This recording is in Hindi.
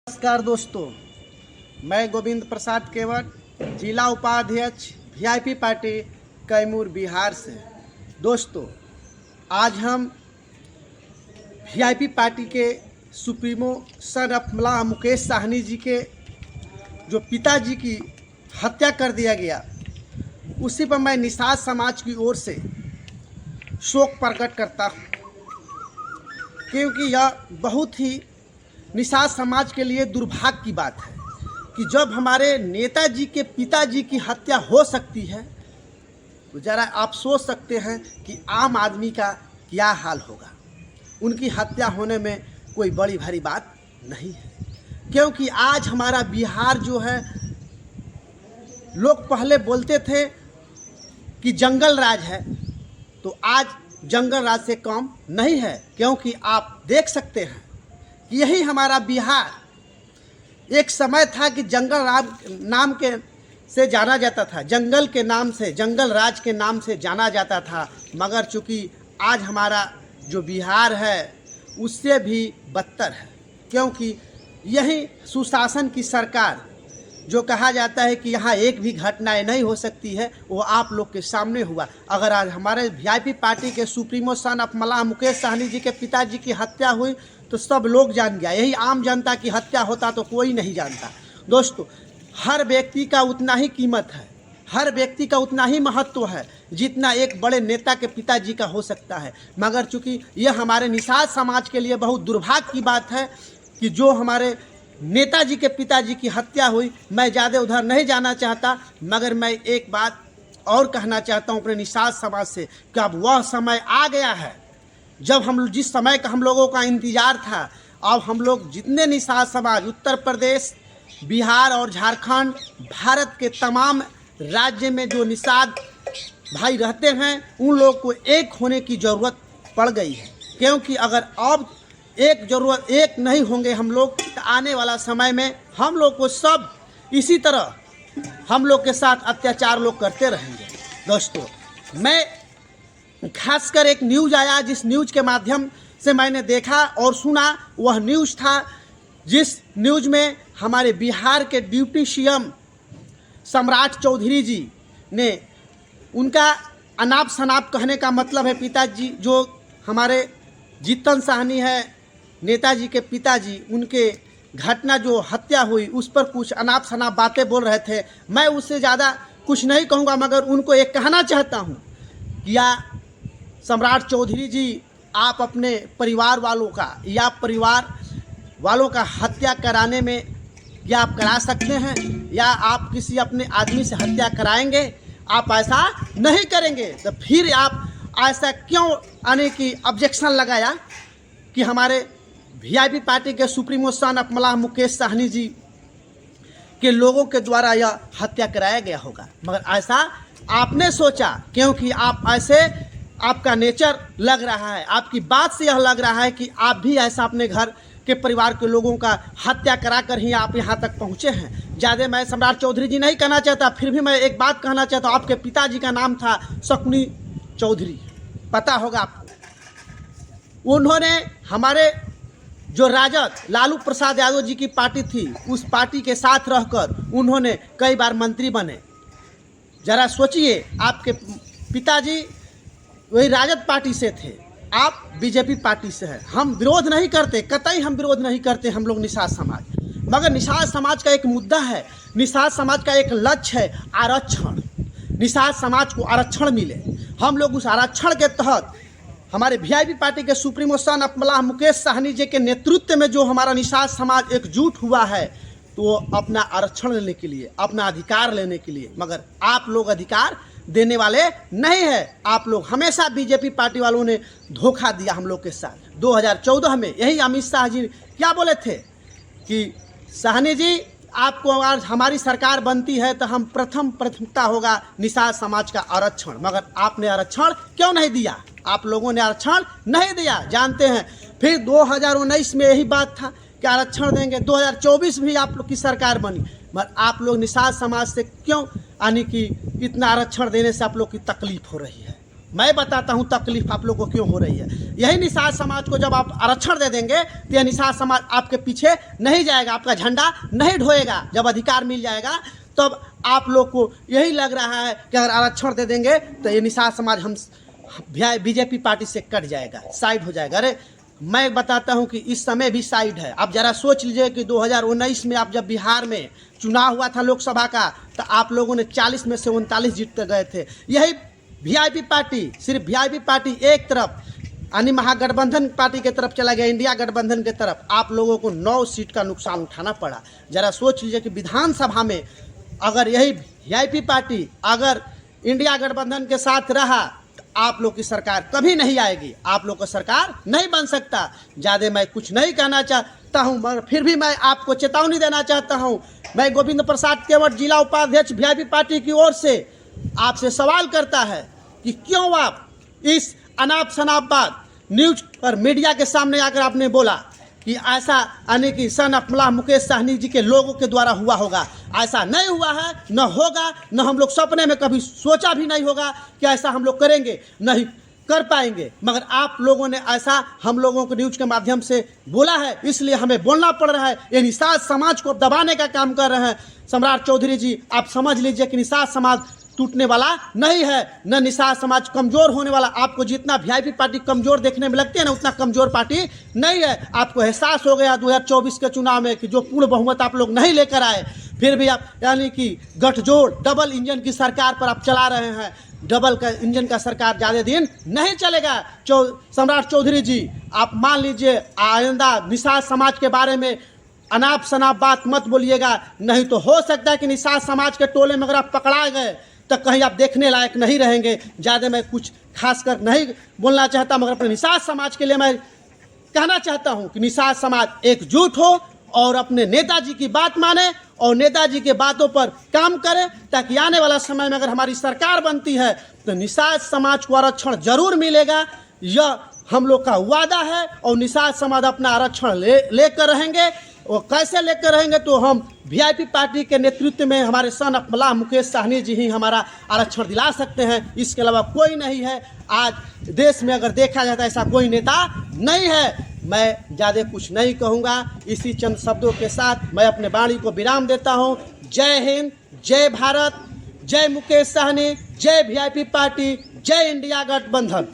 नमस्कार दोस्तों, मैं गोविंद प्रसाद केवट, जिला उपाध्यक्ष वीआईपी पार्टी कैमूर बिहार से। दोस्तों, आज हम वीआईपी पार्टी के सुप्रीमो सन ऑफ मल्लाह मुकेश साहनी जी के जो पिताजी की हत्या कर दिया गया, उसी पर मैं निषाद समाज की ओर से शोक प्रकट करता हूँ, क्योंकि यह बहुत ही निषाद समाज के लिए दुर्भाग्य की बात है कि जब हमारे नेताजी के पिताजी की हत्या हो सकती है तो ज़रा आप सोच सकते हैं कि आम आदमी का क्या हाल होगा। उनकी हत्या होने में कोई बड़ी भारी बात नहीं है, क्योंकि आज हमारा बिहार जो है, लोग पहले बोलते थे कि जंगल राज है, तो आज जंगल राज से कम नहीं है, क्योंकि आप देख सकते हैं कि यही हमारा बिहार एक समय था कि जंगल राज नाम के से जाना जाता था, जंगल के नाम से, जंगल राज के नाम से जाना जाता था। मगर चूँकि आज हमारा जो बिहार है उससे भी बदतर है, क्योंकि यही सुशासन की सरकार, जो कहा जाता है कि यहाँ एक भी घटनाएं नहीं हो सकती है, वो आप लोग के सामने हुआ। अगर आज हमारे वीआईपी पार्टी के सुप्रीमो सन ऑफ मल्लाह मुकेश साहनी जी के पिताजी की हत्या हुई तो सब लोग जान गया। यही आम जनता की हत्या होता तो कोई नहीं जानता। दोस्तों, हर व्यक्ति का उतना ही कीमत है, हर व्यक्ति का उतना ही महत्व है जितना एक बड़े नेता के पिताजी का हो सकता है। मगर चूँकि यह हमारे निषाद समाज के लिए बहुत दुर्भाग्य की बात है कि जो हमारे नेताजी के पिताजी की हत्या हुई। मैं ज़्यादा उधर नहीं जाना चाहता, मगर मैं एक बात और कहना चाहता हूँ अपने निषाद समाज से कि अब वह समय आ गया है जब जिस समय का हम लोगों का इंतज़ार था, अब हम लोग जितने निषाद समाज उत्तर प्रदेश, बिहार और झारखंड, भारत के तमाम राज्य में जो निषाद भाई रहते हैं, उन लोग को एक होने की ज़रूरत पड़ गई है। क्योंकि अगर अब एक नहीं होंगे हम लोग, तो आने वाला समय में हम लोग को सब इसी तरह हम लोग के साथ अत्याचार लोग करते रहेंगे। दोस्तों, मैं खासकर एक न्यूज़ आया, जिस न्यूज़ के माध्यम से मैंने देखा और सुना, वह न्यूज़ था जिस न्यूज़ में हमारे बिहार के डिप्टी सीएम सम्राट चौधरी जी ने, उनका अनाप शनाप कहने का मतलब है पिताजी जो हमारे जीतन साहनी है, नेताजी के पिताजी, उनके घटना जो हत्या हुई उस पर कुछ अनाप शनाप बातें बोल रहे थे। मैं उससे ज़्यादा कुछ नहीं कहूँगा, मगर उनको एक कहना चाहता हूँ कि या सम्राट चौधरी जी, आप अपने परिवार वालों का या परिवार वालों का हत्या कराने में या आप करा सकते हैं, या आप किसी अपने आदमी से हत्या कराएंगे? आप ऐसा नहीं करेंगे तो फिर आप ऐसा क्यों आने की ऑब्जेक्शन लगाया कि हमारे वीआईपी पार्टी के सुप्रीमो सन ऑफ मल्लाह मुकेश साहनी जी के लोगों के द्वारा यह हत्या कराया गया होगा? मगर ऐसा आपने सोचा, क्योंकि आप ऐसे, आपका नेचर लग रहा है, आपकी बात से यह लग रहा है कि आप भी ऐसा अपने घर के परिवार के लोगों का हत्या करा कर ही आप यहाँ तक पहुँचे हैं। ज़्यादा मैं सम्राट चौधरी जी नहीं कहना चाहता, फिर भी मैं एक बात कहना चाहता हूँ। आपके पिताजी का नाम था शकुनी चौधरी, पता होगा आपको। उन्होंने हमारे जो राजद लालू प्रसाद यादव जी की पार्टी थी, उस पार्टी के साथ रहकर उन्होंने कई बार मंत्री बने। ज़रा सोचिए, आपके पिताजी वही राजद पार्टी से थे, आप बीजेपी पार्टी से हैं। हम विरोध नहीं करते, कतई हम विरोध नहीं करते, हम लोग निषाद समाज। मगर निषाद समाज का एक मुद्दा है, निषाद समाज का एक लक्ष्य है आरक्षण। निषाद समाज को आरक्षण मिले। हम लोग उस आरक्षण के तहत हमारे वीआईपी पार्टी के सुप्रीमो सन ऑफ मल्लाह मुकेश साहनी जी के नेतृत्व में जो हमारा निषाद समाज एकजुट हुआ है, तो अपना आरक्षण लेने के लिए, अपना अधिकार लेने के लिए। मगर आप लोग अधिकार देने वाले नहीं है। आप लोग हमेशा, बीजेपी पार्टी वालों ने धोखा दिया हम लोग के साथ। 2014 में यही अमित शाह जी क्या बोले थे कि साहनी जी, आपको अगर हमारी सरकार बनती है तो हम प्राथमिकता होगा निषाद समाज का आरक्षण। मगर आपने आरक्षण क्यों नहीं दिया? आप लोगों ने आरक्षण नहीं दिया, जानते हैं। फिर 2019 में यही बात था कि आरक्षण देंगे, 2024 भी आप लोग की सरकार बनी, मगर आप लोग निषाद समाज से क्यों, यानी कि इतना आरक्षण देने से आप लोग की तकलीफ हो रही है? मैं बताता हूँ तकलीफ आप लोगों को क्यों हो रही है। यही निषाद समाज को जब आप आरक्षण दे देंगे तो यह निषाद समाज आपके पीछे नहीं जाएगा, आपका झंडा नहीं ढोएगा। जब अधिकार मिल जाएगा तब आप लोग को यही लग रहा है कि अगर आरक्षण दे देंगे तो ये निषाद समाज हम बीजेपी पार्टी से कट जाएगा, साइड हो जाएगा। अरे मैं बताता हूं कि इस समय भी साइड है। आप जरा सोच लीजिए कि 2019 में आप जब बिहार में चुनाव हुआ था लोकसभा का, तो आप लोगों ने 40 में से 39 जीतते गए थे। यही वीआईपी पार्टी, सिर्फ वीआईपी पार्टी एक तरफ यानी महागठबंधन पार्टी की तरफ चला गया, इंडिया गठबंधन की तरफ, आप लोगों को 9 सीट का नुकसान उठाना पड़ा। जरा सोच लीजिए कि विधानसभा में अगर यही वीआईपी पार्टी अगर इंडिया गठबंधन के साथ रहा तो आप लोग की सरकार कभी नहीं आएगी, आप लोग का सरकार नहीं बन सकता। ज़्यादा मैं कुछ नहीं कहना चाहता हूं, मगर फिर भी मैं आपको चेतावनी देना चाहता हूं। मैं गोविंद प्रसाद केवट, जिला उपाध्यक्ष वीआईपी पार्टी की ओर से आपसे सवाल करता है कि क्यों आप इस अनाप शनाप बात न्यूज और मीडिया के सामने आकर आपने बोला कि ऐसा यानी कि सन अफमला मुकेश सहनी जी के लोगों के द्वारा हुआ होगा। ऐसा नहीं हुआ है, न होगा, न हम लोग सपने में कभी सोचा भी नहीं होगा कि ऐसा हम लोग करेंगे, नहीं कर पाएंगे। मगर आप लोगों ने ऐसा हम लोगों को न्यूज के माध्यम से बोला है, इसलिए हमें बोलना पड़ रहा है। ये निषाद समाज को दबाने का काम कर रहे हैं सम्राट चौधरी जी। आप समझ लीजिए कि निषाद समाज टूटने वाला नहीं है, न निषाद समाज कमजोर होने वाला। आपको जितना वीआईपी पार्टी कमजोर देखने में लगती है ना, उतना कमजोर पार्टी नहीं है। आपको एहसास हो गया 2024 के चुनाव में कि जो पूर्ण बहुमत आप लोग नहीं लेकर आए, फिर भी आप यानी कि गठजोड़ डबल इंजन की सरकार पर आप चला रहे हैं। डबल का इंजन का सरकार ज़्यादा दिन नहीं चलेगा। सम्राट चौधरी जी, आप मान लीजिए आइंदा निषाद समाज के बारे में अनाप शनाप बात मत बोलिएगा, नहीं तो हो सकता है कि निषाद समाज के टोले में अगर आप पकड़ा गए तो कहीं आप देखने लायक नहीं रहेंगे। ज़्यादा मैं कुछ खासकर नहीं बोलना चाहता, मगर अपने निषाद समाज के लिए मैं कहना चाहता हूं कि निषाद समाज एकजुट हो और अपने नेताजी की बात माने और नेताजी के बातों पर काम करे, ताकि आने वाला समय में अगर हमारी सरकार बनती है तो निषाद समाज को आरक्षण जरूर मिलेगा। यह हम लोग का वादा है और निषाद समाज अपना आरक्षण लेकर रहेंगे। और कैसे लेकर रहेंगे तो हम वीआईपी पार्टी के नेतृत्व में हमारे सन अफमला मुकेश सहनी जी ही हमारा आरक्षण दिला सकते हैं, इसके अलावा कोई नहीं है। आज देश में अगर देखा जाता है ऐसा कोई नेता नहीं है। मैं ज़्यादा कुछ नहीं कहूँगा, इसी चंद शब्दों के साथ मैं अपने वाणी को विराम देता हूँ। जय हिंद, जय भारत, जय मुकेश सहनी, जय वीआईपी पार्टी, जय इंडिया गठबंधन।